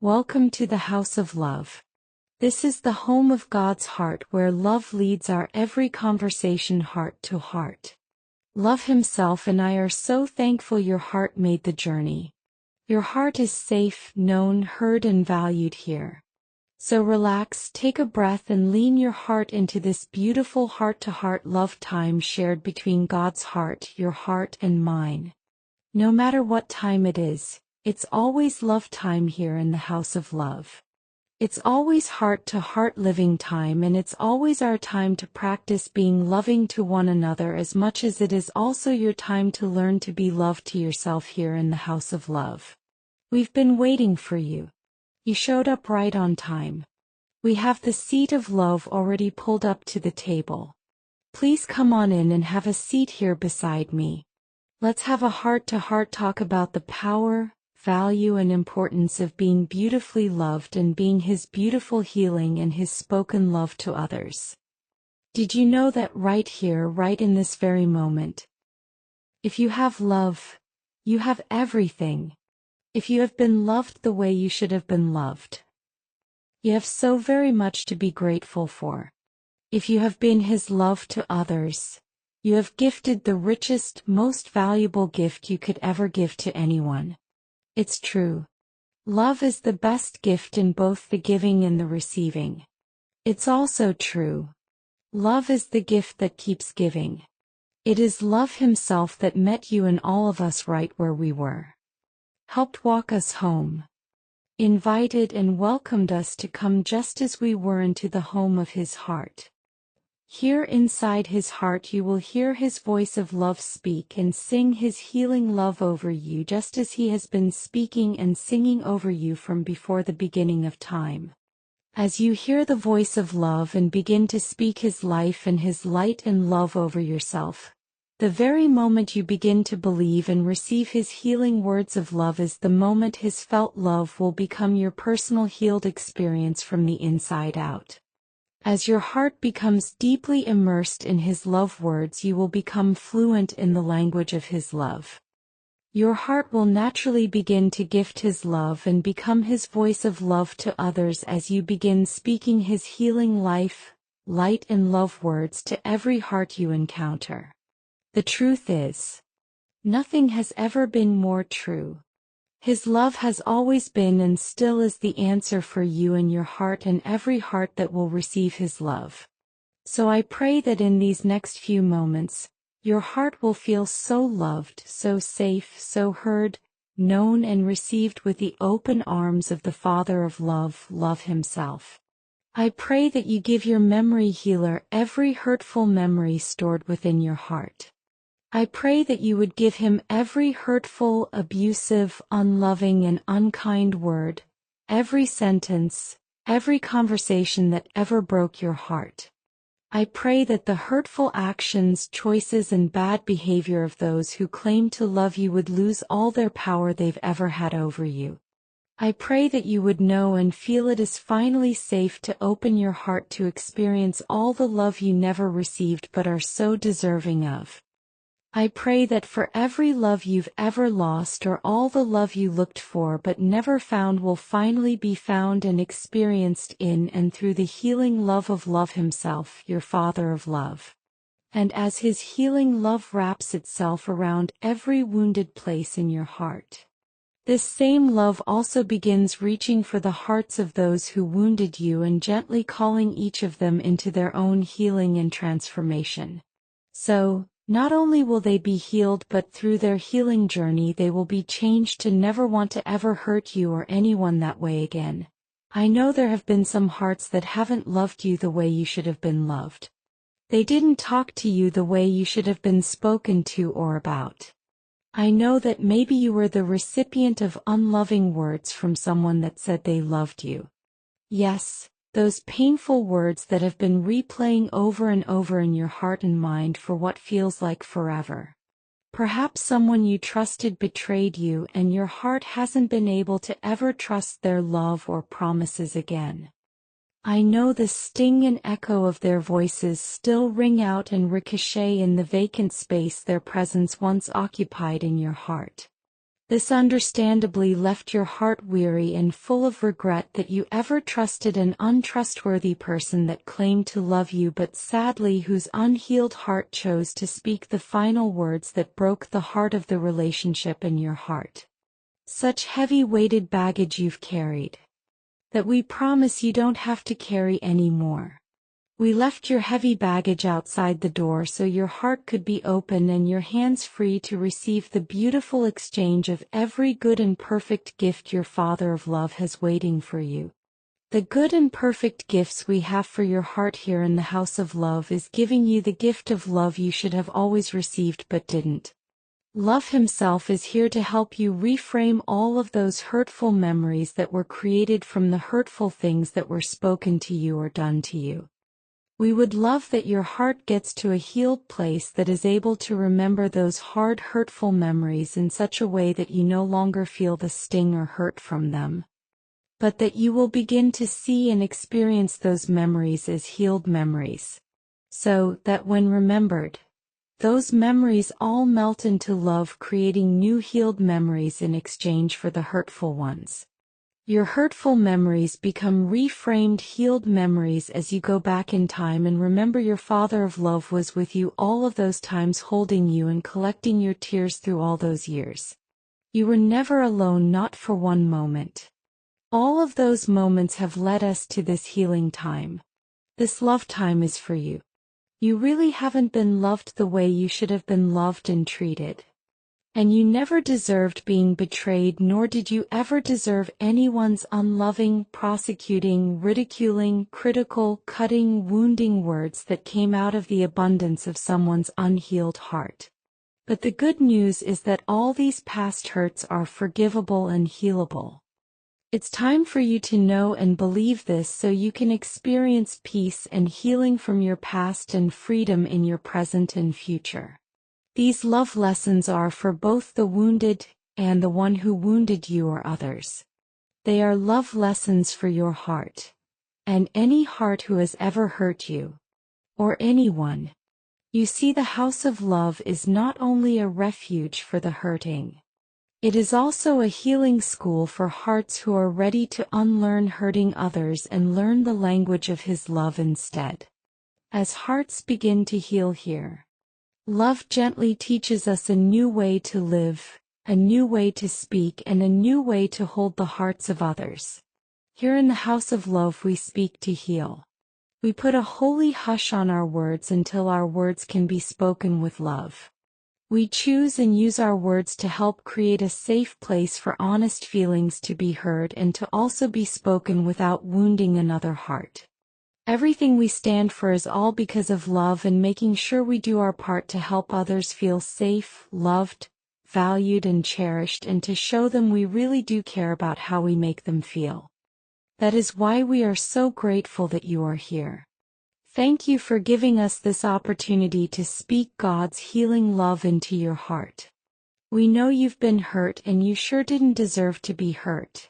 Welcome to the House of Love. This is the home of God's heart where love leads our every conversation heart to heart. Love Himself and I are so thankful your heart made the journey. Your heart is safe, known, heard and valued here. So relax, take a breath and lean your heart into this beautiful heart-to-heart love time shared between God's heart, your heart and mine. No matter what time it is, it's always love time here in the House of Love. It's always heart-to-heart living time, and it's always our time to practice being loving to one another as much as it is also your time to learn to be loved to yourself here in the House of Love. We've been waiting for you. You showed up right on time. We have the seat of love already pulled up to the table. Please come on in and have a seat here beside me. Let's have a heart-to-heart talk about the power, value and importance of being beautifully loved and being His beautiful healing and His spoken love to others. Did you know that right here, right in this very moment? If you have love, you have everything. If you have been loved the way you should have been loved, you have so very much to be grateful for. If you have been His love to others, you have gifted the richest, most valuable gift you could ever give to anyone. It's true. Love is the best gift in both the giving and the receiving. It's also true. Love is the gift that keeps giving. It is love Himself that met you and all of us right where we were. Helped walk us home. Invited and welcomed us to come just as we were into the home of His heart. Here inside His heart you will hear His voice of love speak and sing His healing love over you just as He has been speaking and singing over you from before the beginning of time. As you hear the voice of love and begin to speak His life and His light and love over yourself, the very moment you begin to believe and receive His healing words of love is the moment His felt love will become your personal healed experience from the inside out. As your heart becomes deeply immersed in His love words, you will become fluent in the language of His love. Your heart will naturally begin to gift His love and become His voice of love to others as you begin speaking His healing life, light and love words to every heart you encounter. The truth is, nothing has ever been more true. His love has always been and still is the answer for you and your heart and every heart that will receive His love. So I pray that in these next few moments, your heart will feel so loved, so safe, so heard, known and received with the open arms of the Father of love, love Himself. I pray that you give your memory healer every hurtful memory stored within your heart. I pray that you would give him every hurtful, abusive, unloving and unkind word, every sentence, every conversation that ever broke your heart. I pray that the hurtful actions, choices and bad behavior of those who claim to love you would lose all their power they've ever had over you. I pray that you would know and feel it is finally safe to open your heart to experience all the love you never received but are so deserving of. I pray that for every love you've ever lost or all the love you looked for but never found will finally be found and experienced in and through the healing love of love Himself, your Father of love. And as His healing love wraps itself around every wounded place in your heart, this same love also begins reaching for the hearts of those who wounded you and gently calling each of them into their own healing and transformation. So, not only will they be healed but through their healing journey they will be changed to never want to ever hurt you or anyone that way again. I know there have been some hearts that haven't loved you the way you should have been loved. They didn't talk to you the way you should have been spoken to or about. I know that maybe you were the recipient of unloving words from someone that said they loved you. Yes, those painful words that have been replaying over and over in your heart and mind for what feels like forever. Perhaps someone you trusted betrayed you and your heart hasn't been able to ever trust their love or promises again. I know the sting and echo of their voices still ring out and ricochet in the vacant space their presence once occupied in your heart. This understandably left your heart weary and full of regret that you ever trusted an untrustworthy person that claimed to love you but sadly whose unhealed heart chose to speak the final words that broke the heart of the relationship in your heart. Such heavy-weighted baggage you've carried, that we promise you don't have to carry anymore. We left your heavy baggage outside the door so your heart could be open and your hands free to receive the beautiful exchange of every good and perfect gift your Father of love has waiting for you. The good and perfect gifts we have for your heart here in the house of love is giving you the gift of love you should have always received but didn't. Love himself is here to help you reframe all of those hurtful memories that were created from the hurtful things that were spoken to you or done to you. We would love that your heart gets to a healed place that is able to remember those hard, hurtful memories in such a way that you no longer feel the sting or hurt from them, but that you will begin to see and experience those memories as healed memories, so that when remembered, those memories all melt into love, creating new healed memories in exchange for the hurtful ones. Your hurtful memories become reframed healed memories as you go back in time and remember your Father of love was with you all of those times, holding you and collecting your tears through all those years. You were never alone, not for one moment. All of those moments have led us to this healing time. This love time is for you. You really haven't been loved the way you should have been loved and treated. And you never deserved being betrayed, nor did you ever deserve anyone's unloving, prosecuting, ridiculing, critical, cutting, wounding words that came out of the abundance of someone's unhealed heart. But the good news is that all these past hurts are forgivable and healable. It's time for you to know and believe this so you can experience peace and healing from your past and freedom in your present and future. These love lessons are for both the wounded and the one who wounded you or others. They are love lessons for your heart, and any heart who has ever hurt you, or anyone. You see, the house of love is not only a refuge for the hurting. It is also a healing school for hearts who are ready to unlearn hurting others and learn the language of His love instead. As hearts begin to heal here, love gently teaches us a new way to live, a new way to speak, and a new way to hold the hearts of others. Here in the house of love we speak to heal. We put a holy hush on our words until our words can be spoken with love. We choose and use our words to help create a safe place for honest feelings to be heard and to also be spoken without wounding another heart. Everything we stand for is all because of love and making sure we do our part to help others feel safe, loved, valued, and cherished, and to show them we really do care about how we make them feel. That is why we are so grateful that you are here. Thank you for giving us this opportunity to speak God's healing love into your heart. We know you've been hurt and you sure didn't deserve to be hurt.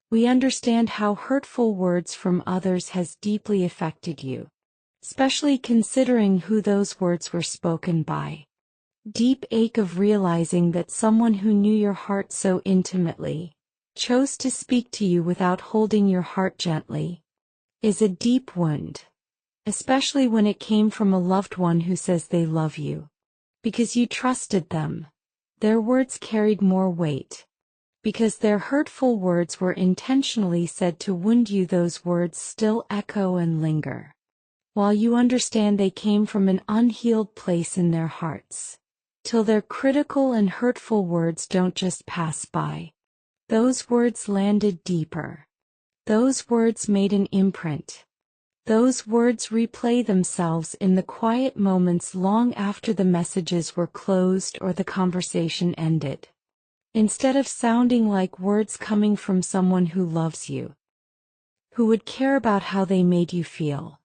We understand how hurtful words from others has deeply affected you, especially considering who those words were spoken by. Deep ache of realizing that someone who knew your heart so intimately chose to speak to you without holding your heart gently is a deep wound, especially when it came from a loved one who says they love you. Because you trusted them, their words carried more weight. Because their hurtful words were intentionally said to wound you, those words still echo and linger. While you understand they came from an unhealed place in their hearts, till their critical and hurtful words don't just pass by. Those words landed deeper. Those words made an imprint. Those words replay themselves in the quiet moments long after the messages were closed or the conversation ended. Instead of sounding like words coming from someone who loves you, who would care about how they made you feel,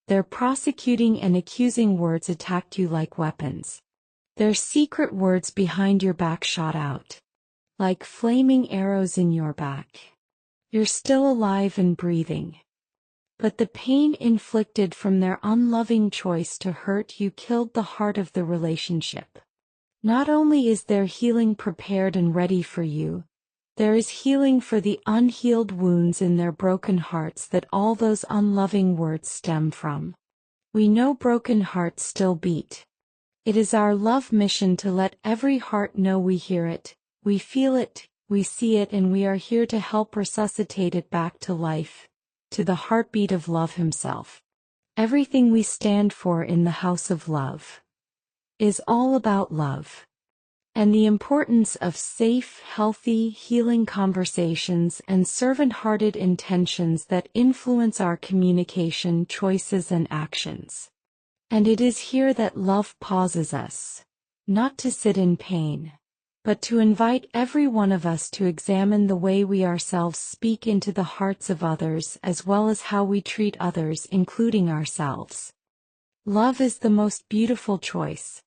their prosecuting and accusing words attacked you like weapons. Their secret words behind your back shot out, like flaming arrows in your back. You're still alive and breathing. But the pain inflicted from their unloving choice to hurt you killed the heart of the relationship. Not only is there healing prepared and ready for you, there is healing for the unhealed wounds in their broken hearts that all those unloving words stem from. We know broken hearts still beat. It is our love mission to let every heart know we hear it, we feel it, we see it, and we are here to help resuscitate it back to life, to the heartbeat of love himself. Everything we stand for in the house of love is all about love. And the importance of safe, healthy, healing conversations and servant-hearted intentions that influence our communication, choices, and actions. And it is here that love pauses us, not to sit in pain, but to invite every one of us to examine the way we ourselves speak into the hearts of others as well as how we treat others, including ourselves. Love is the most beautiful choice.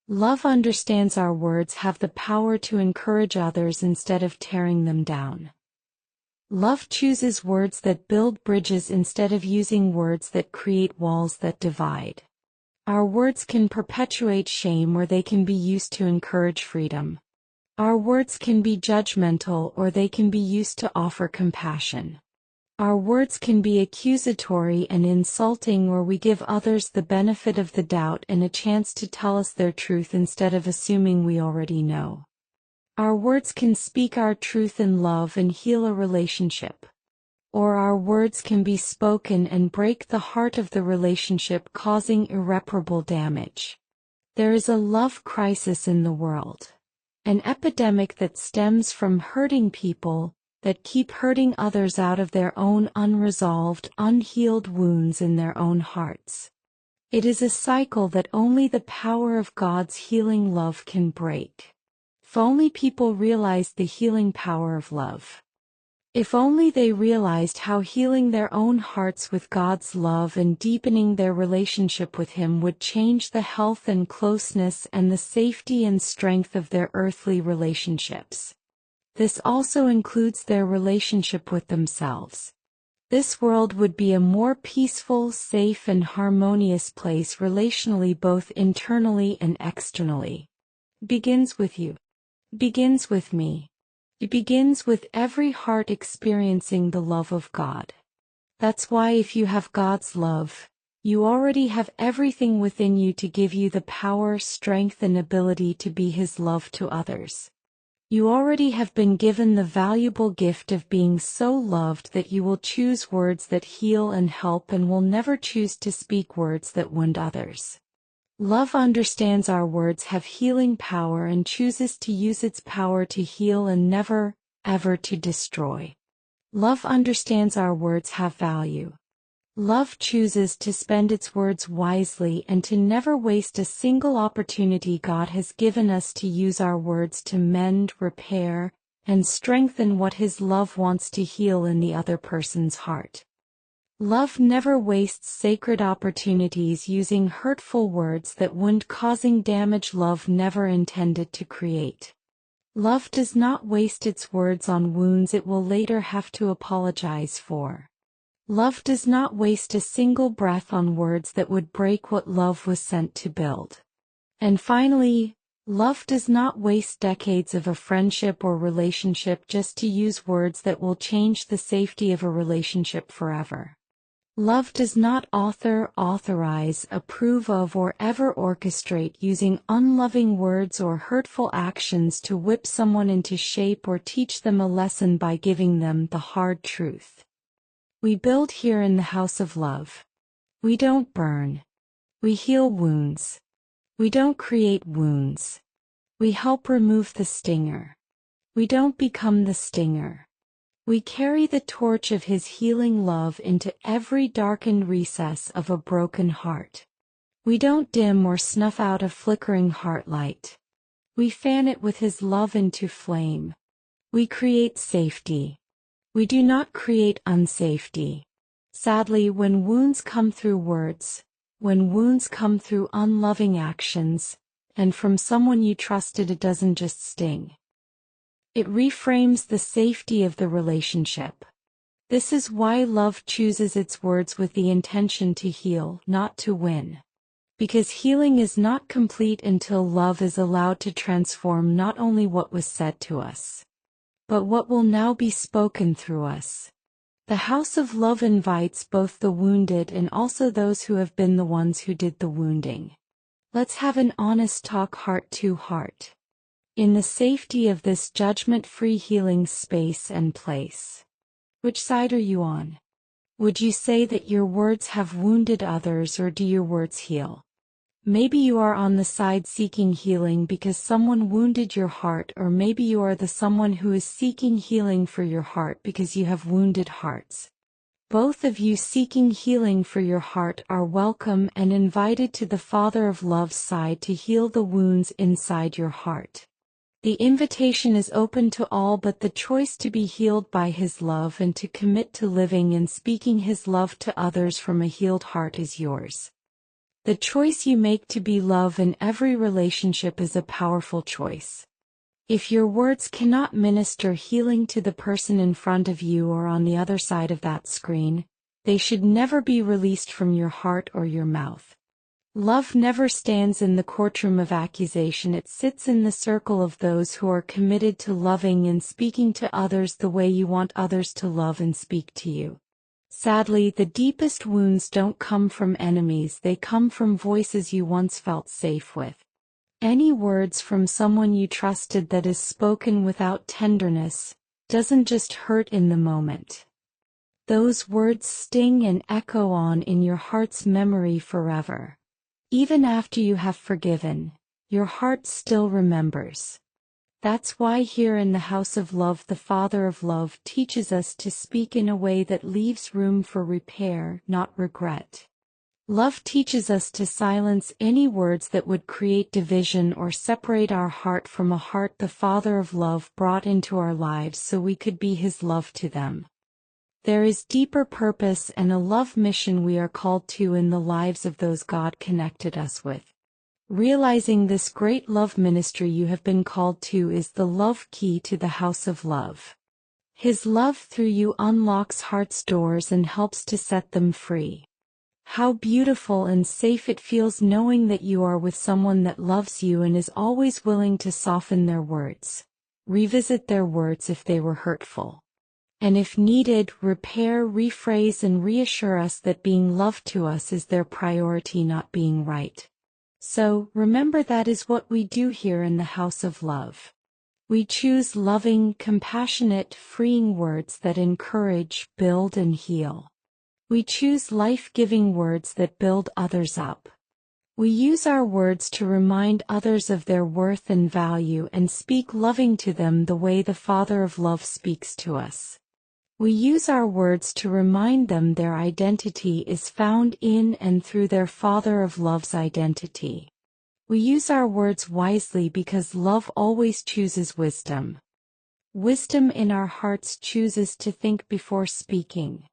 Love understands our words have the power to encourage others instead of tearing them down. Love chooses words that build bridges instead of using words that create walls that divide. Our words can perpetuate shame or they can be used to encourage freedom. Our words can be judgmental or they can be used to offer compassion. Our words can be accusatory and insulting, or we give others the benefit of the doubt and a chance to tell us their truth instead of assuming we already know. Our words can speak our truth in love and heal a relationship. Or our words can be spoken and break the heart of the relationship, causing irreparable damage. There is a love crisis in the world. An epidemic that stems from hurting people, that keep hurting others out of their own unresolved, unhealed wounds in their own hearts. It is a cycle that only the power of God's healing love can break. If only people realized the healing power of love. If only they realized how healing their own hearts with God's love and deepening their relationship with Him would change the health and closeness and the safety and strength of their earthly relationships. This also includes their relationship with themselves. This world would be a more peaceful, safe, and harmonious place relationally, both internally and externally. It begins with you. It begins with me. It begins with every heart experiencing the love of God. That's why if you have God's love, you already have everything within you to give you the power, strength, and ability to be His love to others. You already have been given the valuable gift of being so loved that you will choose words that heal and help and will never choose to speak words that wound others. Love understands our words have healing power and chooses to use its power to heal and never, ever to destroy. Love understands our words have value. Love chooses to spend its words wisely and to never waste a single opportunity God has given us to use our words to mend, repair, and strengthen what His love wants to heal in the other person's heart. Love never wastes sacred opportunities using hurtful words that wound, causing damage love never intended to create. Love does not waste its words on wounds it will later have to apologize for. Love does not waste a single breath on words that would break what love was sent to build. And finally, love does not waste decades of a friendship or relationship just to use words that will change the safety of a relationship forever. Love does not authorize, approve of, or ever orchestrate using unloving words or hurtful actions to whip someone into shape or teach them a lesson by giving them the hard truth. We build here in the house of love. We don't burn. We heal wounds. We don't create wounds. We help remove the stinger. We don't become the stinger. We carry the torch of His healing love into every darkened recess of a broken heart. We don't dim or snuff out a flickering heart light. We fan it with His love into flame. We create safety. We do not create unsafety. Sadly, when wounds come through words, when wounds come through unloving actions, and from someone you trusted, it doesn't just sting. It reframes the safety of the relationship. This is why love chooses its words with the intention to heal, not to win. Because healing is not complete until love is allowed to transform not only what was said to us, but what will now be spoken through us. The House of Love invites both the wounded and also those who have been the ones who did the wounding. Let's have an honest talk, heart to heart. In the safety of this judgment-free healing space and place. Which side are you on? Would you say that your words have wounded others, or do your words heal? Maybe you are on the side seeking healing because someone wounded your heart, or maybe you are the someone who is seeking healing for your heart because you have wounded hearts. Both of you seeking healing for your heart are welcome and invited to the Father of Love's side to heal the wounds inside your heart. The invitation is open to all, but the choice to be healed by His love and to commit to living and speaking His love to others from a healed heart is yours. The choice you make to be love in every relationship is a powerful choice. If your words cannot minister healing to the person in front of you or on the other side of that screen, they should never be released from your heart or your mouth. Love never stands in the courtroom of accusation, it sits in the circle of those who are committed to loving and speaking to others the way you want others to love and speak to you. Sadly, the deepest wounds don't come from enemies, they come from voices you once felt safe with. Any words from someone you trusted that is spoken without tenderness doesn't just hurt in the moment. Those words sting and echo on in your heart's memory forever. Even after you have forgiven, your heart still remembers. That's why here in the House of Love the Father of Love teaches us to speak in a way that leaves room for repair, not regret. Love teaches us to silence any words that would create division or separate our heart from a heart the Father of Love brought into our lives so we could be His love to them. There is deeper purpose and a love mission we are called to in the lives of those God connected us with. Realizing this great love ministry you have been called to is the love key to the House of Love. His love through you unlocks heart's doors and helps to set them free. How beautiful and safe it feels knowing that you are with someone that loves you and is always willing to soften their words, revisit their words if they were hurtful, and if needed, repair, rephrase and reassure us that being loved to us is their priority, not being right. So, remember that is what we do here in the House of Love. We choose loving, compassionate, freeing words that encourage, build and heal. We choose life-giving words that build others up. We use our words to remind others of their worth and value and speak loving to them the way the Father of Love speaks to us. We use our words to remind them their identity is found in and through their Father of Love's identity. We use our words wisely because love always chooses wisdom. Wisdom in our hearts chooses to think before speaking.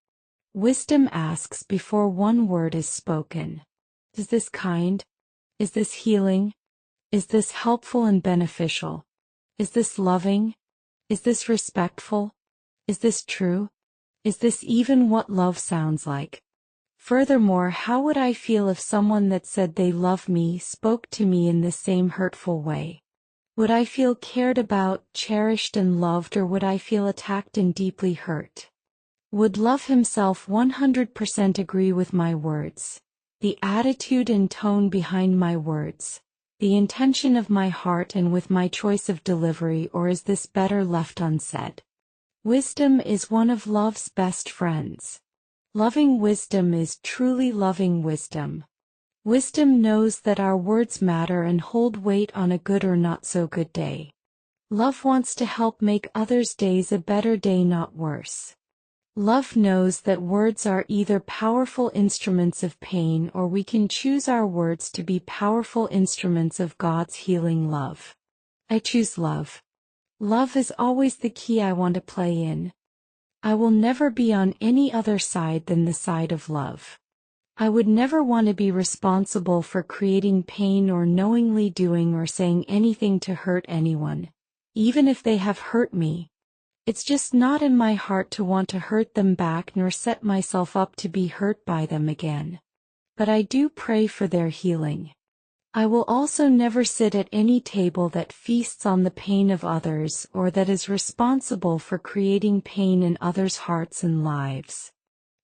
Wisdom asks before one word is spoken. Is this kind? Is this healing? Is this helpful and beneficial? Is this loving? Is this respectful? Is this true? Is this even what love sounds like? Furthermore, how would I feel if someone that said they love me spoke to me in the same hurtful way? Would I feel cared about, cherished and loved, or would I feel attacked and deeply hurt? Would love himself 100% agree with my words, the attitude and tone behind my words, the intention of my heart and with my choice of delivery, or is this better left unsaid? Wisdom is one of love's best friends. Loving wisdom is truly loving wisdom. Wisdom knows that our words matter and hold weight on a good or not so good day. Love wants to help make others' days a better day, not worse. Love knows that words are either powerful instruments of pain, or we can choose our words to be powerful instruments of God's healing love. I choose love. Love is always the key I want to play in. I will never be on any other side than the side of love. I would never want to be responsible for creating pain or knowingly doing or saying anything to hurt anyone, even if they have hurt me. It's just not in my heart to want to hurt them back nor set myself up to be hurt by them again. but I do pray for their healing. I will also never sit at any table that feasts on the pain of others or that is responsible for creating pain in others' hearts and lives.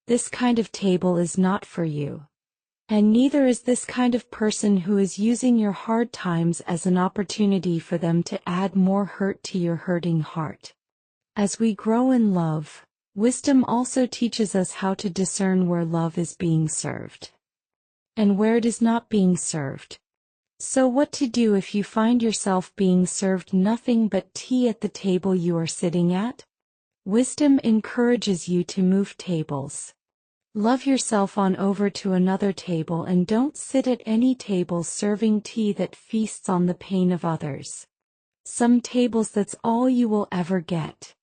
This kind of table is not for you. And neither is this kind of person who is using your hard times as an opportunity for them to add more hurt to your hurting heart. As we grow in love, wisdom also teaches us how to discern where love is being served and where it is not being served. So what to do if you find yourself being served nothing but tea at the table you are sitting at? Wisdom encourages you to move tables. Love yourself on over to another table and don't sit at any table serving tea that feasts on the pain of others. Some tables that's all you will ever get.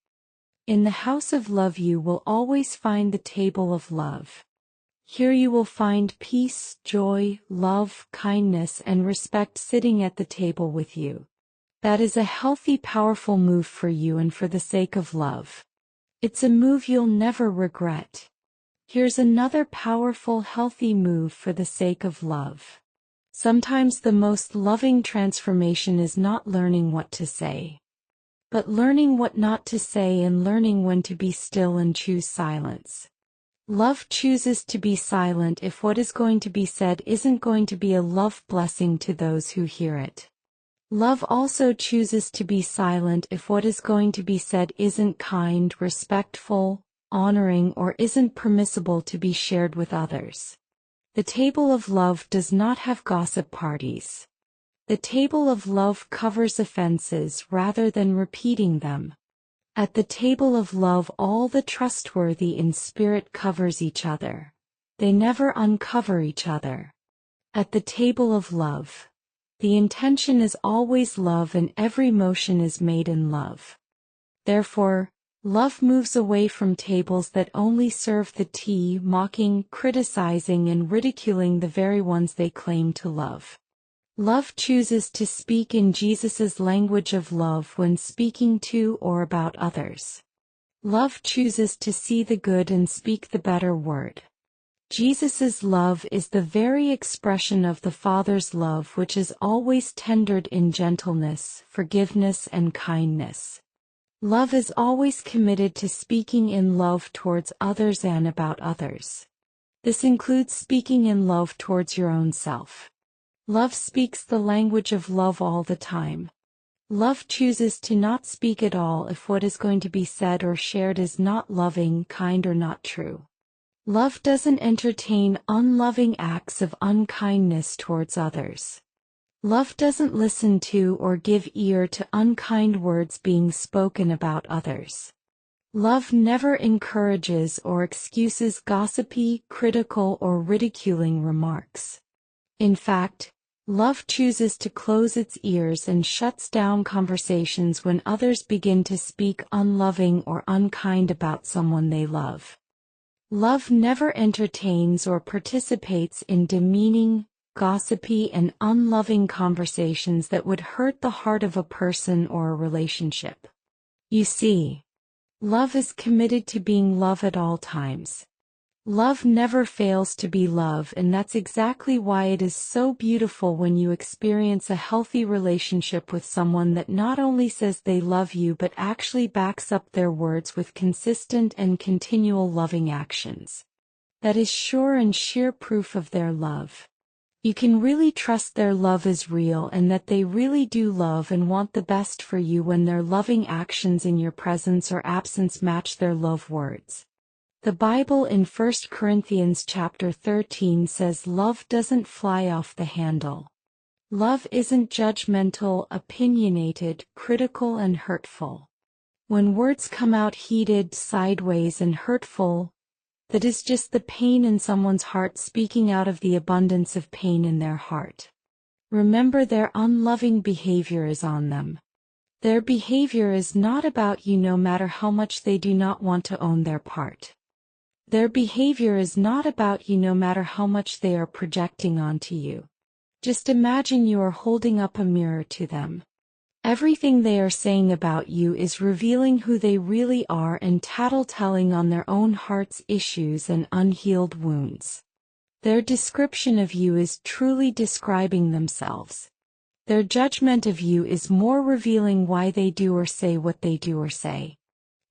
In the house of love you will always find the table of love. Here you will find peace, joy, love, kindness, and respect sitting at the table with you. That is a healthy, powerful move for you and for the sake of love. It's a move you'll never regret. Here's another powerful, healthy move for the sake of love. Sometimes the most loving transformation is not learning what to say, but learning what not to say and learning when to be still and choose silence. Love chooses to be silent if what is going to be said isn't going to be a love blessing to those who hear it. Love also chooses to be silent if what is going to be said isn't kind, respectful, honoring, or isn't permissible to be shared with others. The table of love does not have gossip parties. The table of love covers offenses rather than repeating them. At the table of love all the trustworthy in spirit covers each other. They never uncover each other. At the table of love, the intention is always love and every motion is made in love. Therefore, love moves away from tables that only serve the tea, mocking, criticizing, and ridiculing the very ones they claim to love. Love chooses to speak in Jesus's language of love when speaking to or about others. Love chooses to see the good and speak the better word. Jesus's love is the very expression of the Father's love, which is always tendered in gentleness, forgiveness, and kindness. Love is always committed to speaking in love towards others and about others. This includes speaking in love towards your own self. Love speaks the language of love all the time. Love chooses to not speak at all if what is going to be said or shared is not loving, kind, or not true. Love doesn't entertain unloving acts of unkindness towards others. Love doesn't listen to or give ear to unkind words being spoken about others. Love never encourages or excuses gossipy, critical, or ridiculing remarks. In fact, love chooses to close its ears and shuts down conversations when others begin to speak unloving or unkind about someone they love. Love never entertains or participates in demeaning, gossipy, and unloving conversations that would hurt the heart of a person or a relationship. You see, love is committed to being love at all times. Love never fails to be love, and that's exactly why it is so beautiful when you experience a healthy relationship with someone that not only says they love you but actually backs up their words with consistent and continual loving actions. That is sure and sheer proof of their love. You can really trust their love is real and that they really do love and want the best for you when their loving actions in your presence or absence match their love words. The Bible in 1 Corinthians chapter 13 says love doesn't fly off the handle. Love isn't judgmental, opinionated, critical, and hurtful. When words come out heated, sideways, and hurtful, that is just the pain in someone's heart speaking out of the abundance of pain in their heart. Remember, their unloving behavior is on them. Their behavior is not about you no matter how much they do not want to own their part. Their behavior is not about you no matter how much they are projecting onto you. Just imagine you are holding up a mirror to them. Everything they are saying about you is revealing who they really are and tattletelling on their own heart's issues and unhealed wounds. Their description of you is truly describing themselves. Their judgment of you is more revealing why they do or say what they do or say.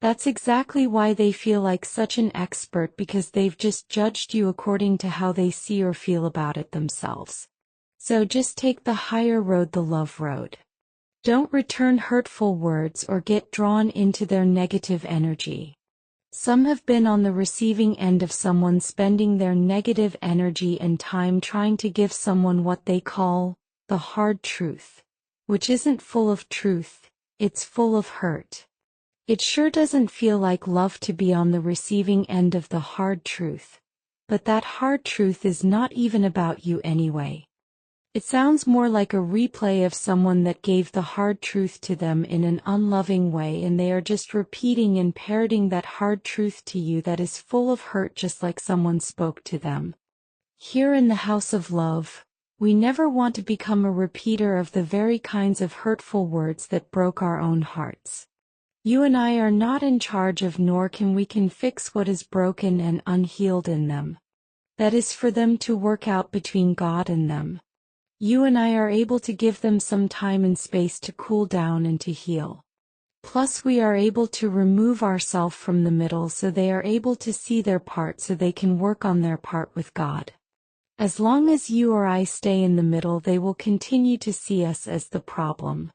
That's exactly why they feel like such an expert, because they've just judged you according to how they see or feel about it themselves. So just take the higher road, the love road. Don't return hurtful words or get drawn into their negative energy. Some have been on the receiving end of someone spending their negative energy and time trying to give someone what they call the hard truth, which isn't full of truth, it's full of hurt. It sure doesn't feel like love to be on the receiving end of the hard truth, but that hard truth is not even about you anyway. It sounds more like a replay of someone that gave the hard truth to them in an unloving way, and they are just repeating and parroting that hard truth to you that is full of hurt, just like someone spoke to them. Here in the House of Love, we never want to become a repeater of the very kinds of hurtful words that broke our own hearts. You and I are not in charge of, nor can we fix what is broken and unhealed in them. That is for them to work out between God and them. You and I are able to give them some time and space to cool down and to heal. Plus we are able to remove ourselves from the middle so they are able to see their part, so they can work on their part with God. As long as you or I stay in the middle, they will continue to see us as the problem.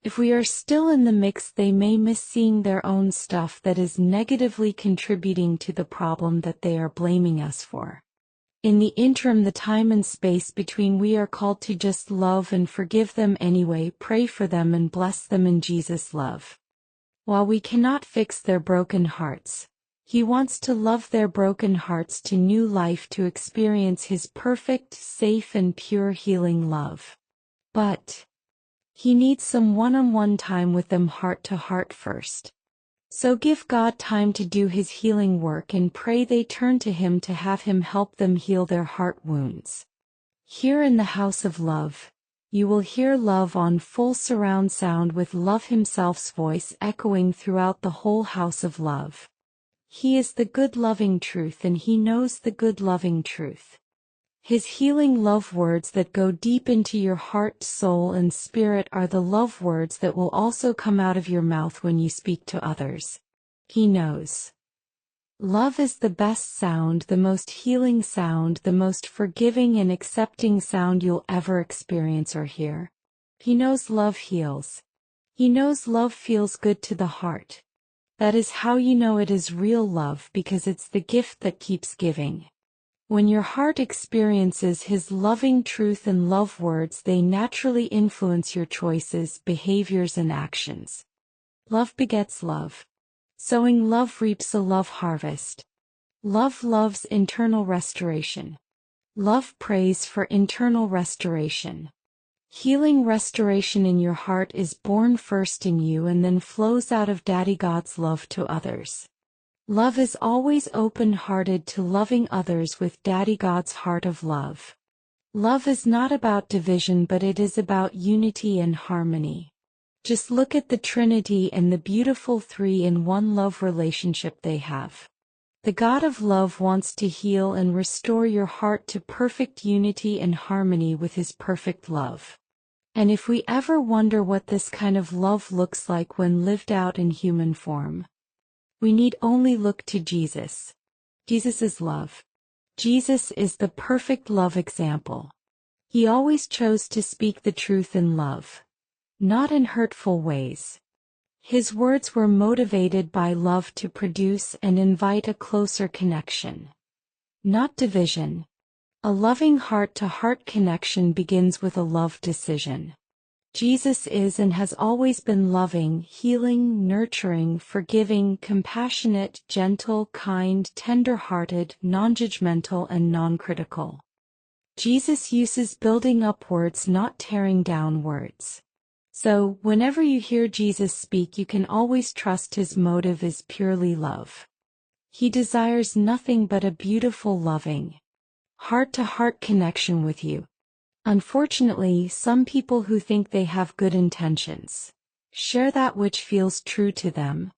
If we are still in the mix, they may miss seeing their own stuff that is negatively contributing to the problem that they are blaming us for. In the interim, the time and space between, we are called to just love and forgive them anyway, pray for them and bless them in Jesus' love. While we cannot fix their broken hearts, He wants to love their broken hearts to new life, to experience His perfect, safe and pure healing love. But He needs some one-on-one time with them, heart to heart first. So give God time to do His healing work and pray they turn to Him to have Him help them heal their heart wounds. Here in the House of Love, you will hear love on full surround sound, with Love Himself's voice echoing throughout the whole House of Love. He is the good loving truth, and He knows the good loving truth. His healing love words that go deep into your heart, soul and spirit are the love words that will also come out of your mouth when you speak to others. He knows. Love is the best sound, the most healing sound, the most forgiving and accepting sound you'll ever experience or hear. He knows love heals. He knows love feels good to the heart. That is how you know it is real love, because it's the gift that keeps giving. When your heart experiences His loving truth and love words, they naturally influence your choices, behaviors and actions. Love begets love. Sowing love reaps a love harvest. Love loves internal restoration. Love prays for internal restoration. Healing restoration in your heart is born first in you and then flows out of Daddy God's love to others. Love is always open-hearted to loving others with Daddy God's heart of love. Love is not about division, but it is about unity and harmony. Just look at the Trinity and the beautiful 3-in-1 love relationship they have. The God of love wants to heal and restore your heart to perfect unity and harmony with His perfect love. And if we ever wonder what this kind of love looks like when lived out in human form, we need only look to Jesus. Jesus is love. Jesus is the perfect love example. He always chose to speak the truth in love, not in hurtful ways. His words were motivated by love to produce and invite a closer connection, not division. A loving heart-to-heart connection begins with a love decision. Jesus is and has always been loving, healing, nurturing, forgiving, compassionate, gentle, kind, tender-hearted, non-judgmental and non-critical. Jesus uses building up words, not tearing down words. So, whenever you hear Jesus speak, you can always trust His motive is purely love. He desires nothing but a beautiful, loving, heart-to-heart connection with you. Unfortunately, some people who think they have good intentions share that which feels true to them,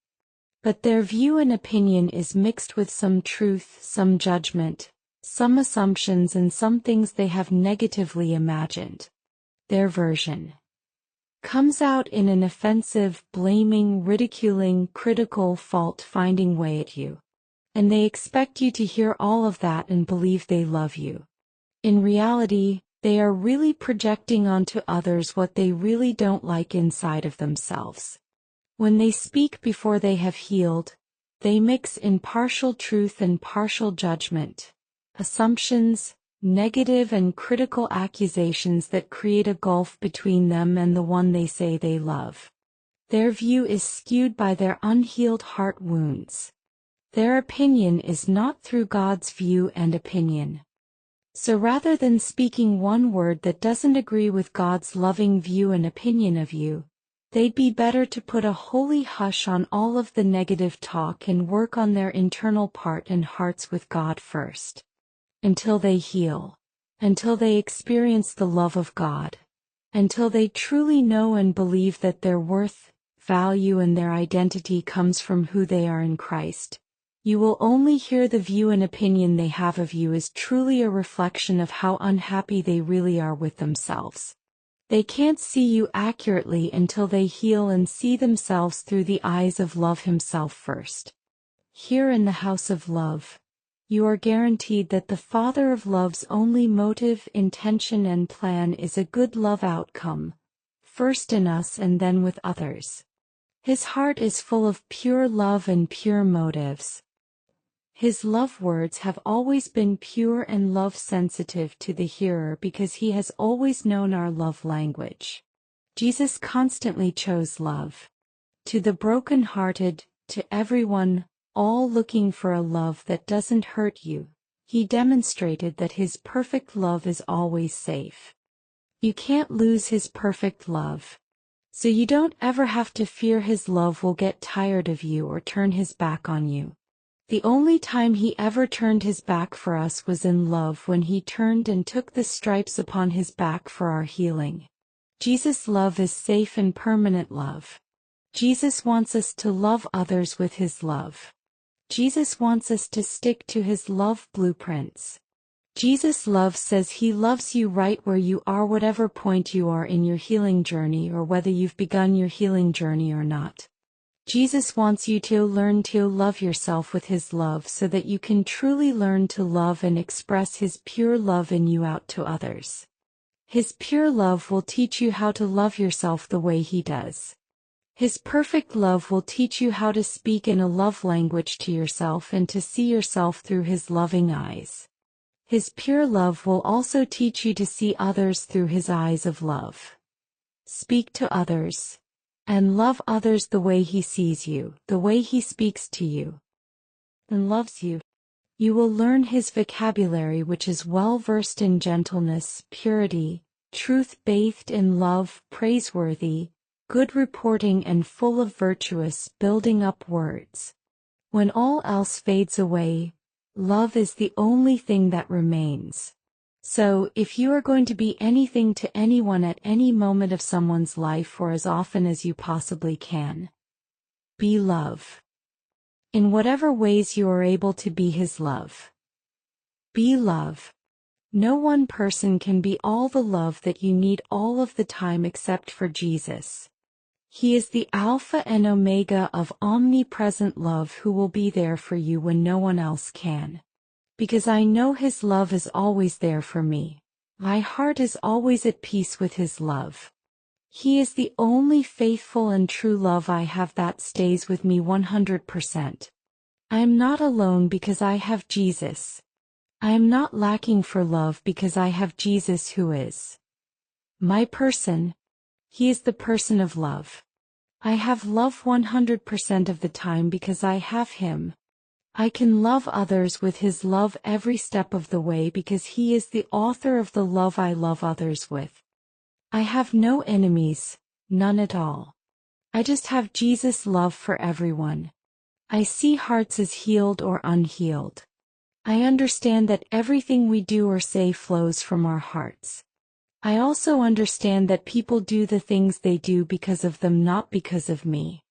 but their view and opinion is mixed with some truth, some judgment, some assumptions and some things they have negatively imagined. Their version comes out in an offensive, blaming, ridiculing, critical, fault-finding way at you. And they expect you to hear all of that and believe they love you. In reality, they are really projecting onto others what they really don't like inside of themselves. When they speak before they have healed, they mix in partial truth and partial judgment, assumptions, negative and critical accusations that create a gulf between them and the one they say they love. Their view is skewed by their unhealed heart wounds. Their opinion is not through God's view and opinion. So rather than speaking one word that doesn't agree with God's loving view and opinion of you, they'd be better to put a holy hush on all of the negative talk and work on their internal part and hearts with God first. Until they heal. Until they experience the love of God. Until they truly know and believe that their worth, value and their identity comes from who they are in Christ. You will only hear the view and opinion they have of you is truly a reflection of how unhappy they really are with themselves. They can't see you accurately until they heal and see themselves through the eyes of love himself first. Here in the house of love, you are guaranteed that the Father of love's only motive, intention and plan is a good love outcome, first in us and then with others. His heart is full of pure love and pure motives. His love words have always been pure and love-sensitive to the hearer because he has always known our love language. Jesus constantly chose love. To the broken-hearted, to everyone, all looking for a love that doesn't hurt you, he demonstrated that his perfect love is always safe. You can't lose his perfect love. So you don't ever have to fear his love will get tired of you or turn his back on you. The only time he ever turned his back for us was in love when he turned and took the stripes upon his back for our healing. Jesus' love is safe and permanent love. Jesus wants us to love others with his love. Jesus wants us to stick to his love blueprints. Jesus' love says he loves you right where you are, whatever point you are in your healing journey or whether you've begun your healing journey or not. Jesus wants you to learn to love yourself with his love so that you can truly learn to love and express his pure love in you out to others. His pure love will teach you how to love yourself the way he does. His perfect love will teach you how to speak in a love language to yourself and to see yourself through his loving eyes. His pure love will also teach you to see others through his eyes of love. Speak to others. And love others the way he sees you, the way he speaks to you and loves you. You will learn his vocabulary, which is well versed in gentleness, purity, truth bathed in love, praiseworthy, good reporting and full of virtuous, building up words. When all else fades away, love is the only thing that remains. So, if you are going to be anything to anyone at any moment of someone's life or as often as you possibly can, be love. In whatever ways you are able to be his love. Be love. No one person can be all the love that you need all of the time except for Jesus. He is the Alpha and Omega of omnipresent love who will be there for you when no one else can. Because I know his love is always there for me. My heart is always at peace with his love. He is the only faithful and true love I have that stays with me 100%. I am not alone because I have Jesus. I am not lacking for love because I have Jesus who is my person. He is the person of love. I have love 100% of the time because I have him. I can love others with his love every step of the way because he is the author of the love I love others with. I have no enemies, none at all. I just have Jesus' love for everyone. I see hearts as healed or unhealed. I understand that everything we do or say flows from our hearts. I also understand that people do the things they do because of them, not because of me.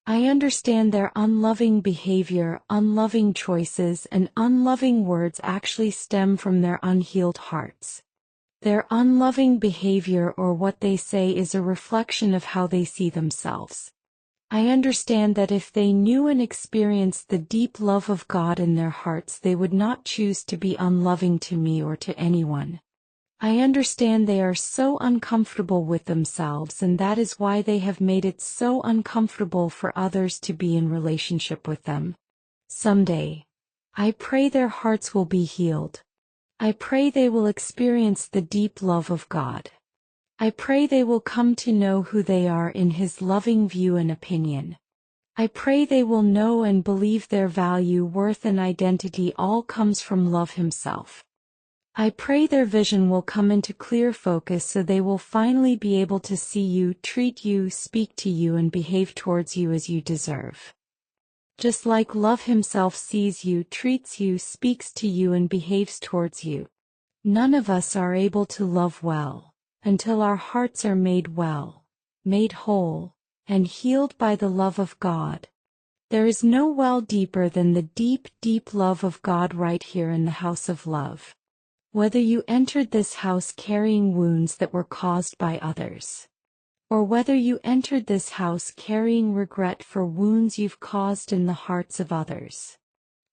I understand their unloving behavior, unloving choices, and unloving words actually stem from their unhealed hearts. Their unloving behavior or what they say is a reflection of how they see themselves. I understand that if they knew and experienced the deep love of God in their hearts, they would not choose to be unloving to me or to anyone. I understand they are so uncomfortable with themselves, and that is why they have made it so uncomfortable for others to be in relationship with them. Someday, I pray their hearts will be healed. I pray they will experience the deep love of God. I pray they will come to know who they are in His loving view and opinion. I pray they will know and believe their value, worth, and identity all comes from love Himself. I pray their vision will come into clear focus so they will finally be able to see you, treat you, speak to you, and behave towards you as you deserve. Just like love Himself sees you, treats you, speaks to you, and behaves towards you. None of us are able to love well until our hearts are made well, made whole, and healed by the love of God. There is no well deeper than the deep, deep love of God right here in the house of love. Whether you entered this house carrying wounds that were caused by others, or whether you entered this house carrying regret for wounds you've caused in the hearts of others,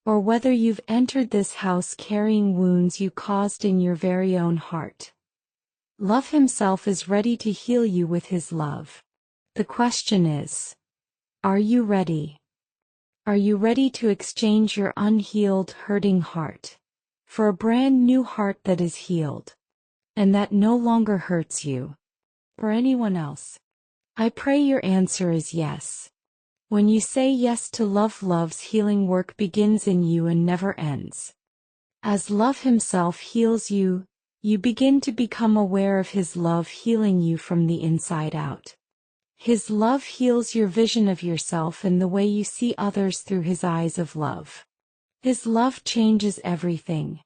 or whether you've entered this house carrying wounds you caused in your very own heart, love Himself is ready to heal you with His love. The question is, are you ready? Are you ready to exchange your unhealed, hurting heart for a brand new heart that is healed, and that no longer hurts you or anyone else? I pray your answer is yes. When you say yes to love, love's healing work begins in you and never ends. As love Himself heals you, you begin to become aware of His love healing you from the inside out. His love heals your vision of yourself and the way you see others through His eyes of love. His love changes everything.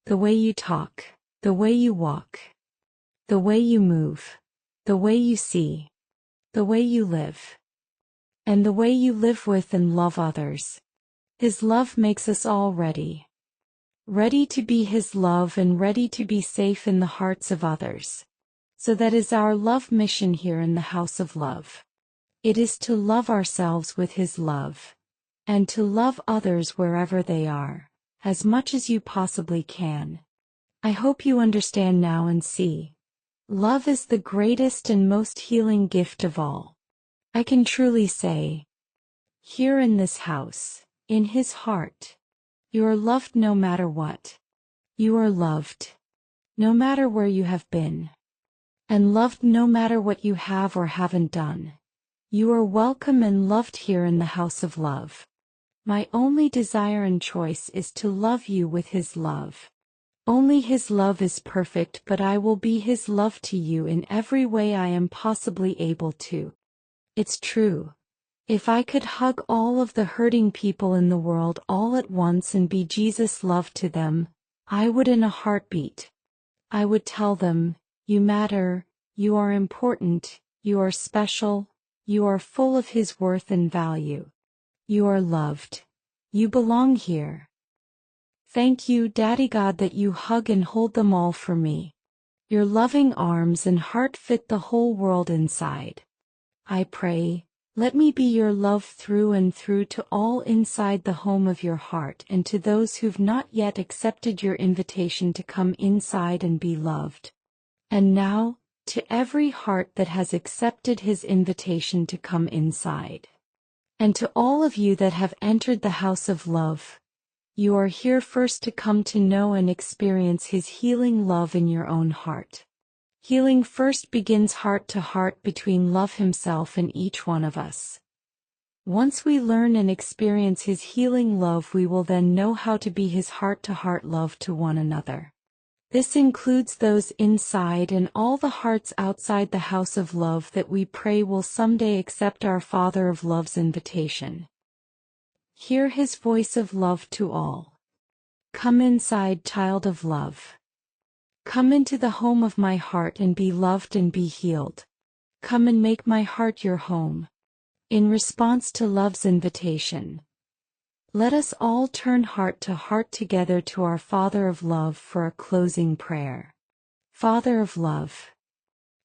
The way you talk, the way you walk, the way you move, the way you see, the way you live, and the way you live with and love others. His love makes us all ready. Ready to be His love and ready to be safe in the hearts of others. So that is our love mission here in the house of love. It is to love ourselves with His love, and to love others wherever they are, as much as you possibly can. I hope you understand now and see. Love is the greatest and most healing gift of all. I can truly say, here in this house, in His heart, you are loved no matter what. You are loved, no matter where you have been, and loved no matter what you have or haven't done. You are welcome and loved here in the house of love. My only desire and choice is to love you with His love. Only His love is perfect, but I will be His love to you in every way I am possibly able to. It's true. If I could hug all of the hurting people in the world all at once and be Jesus' love to them, I would in a heartbeat. I would tell them, you matter, you are important, you are special, you are full of His worth and value. You are loved. You belong here. Thank you, Daddy God, that you hug and hold them all for me. Your loving arms and heart fit the whole world inside. I pray, let me be your love through and through to all inside the home of your heart and to those who've not yet accepted your invitation to come inside and be loved. And now, to every heart that has accepted His invitation to come inside. And to all of you that have entered the house of love, you are here first to come to know and experience His healing love in your own heart. Healing first begins heart to heart between love Himself and each one of us. Once we learn and experience His healing love, we will then know how to be His heart-to-heart love to one another. This includes those inside and all the hearts outside the house of love that we pray will someday accept our Father of Love's invitation. Hear His voice of love to all. Come inside, child of love. Come into the home of my heart and be loved and be healed. Come and make my heart your home. In response to love's invitation, let us all turn heart to heart together to our Father of Love for a closing prayer. Father of Love,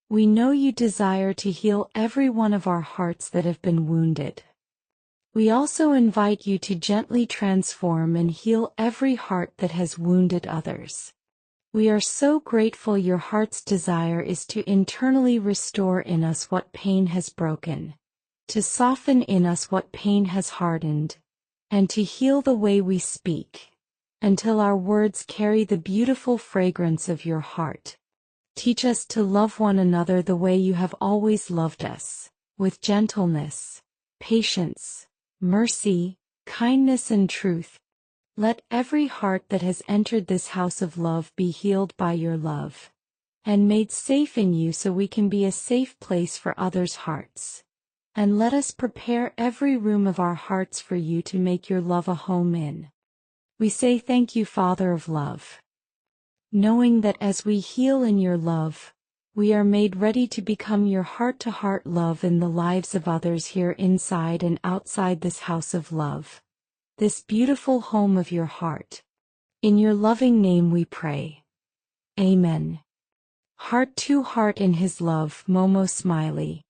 we know you desire to heal every one of our hearts that have been wounded. We also invite you to gently transform and heal every heart that has wounded others. We are so grateful your heart's desire is to internally restore in us what pain has broken, to soften in us what pain has hardened, and to heal the way we speak, until our words carry the beautiful fragrance of your heart. Teach us to love one another the way you have always loved us, with gentleness, patience, mercy, kindness and truth. Let every heart that has entered this house of love be healed by your love, and made safe in you so we can be a safe place for others' hearts. And let us prepare every room of our hearts for you to make your love a home in. We say thank you, Father of Love, knowing that as we heal in your love, we are made ready to become your heart-to-heart love in the lives of others here inside and outside this house of love, this beautiful home of your heart. In your loving name we pray. Amen. Heart to heart in his love, Momo Smiley.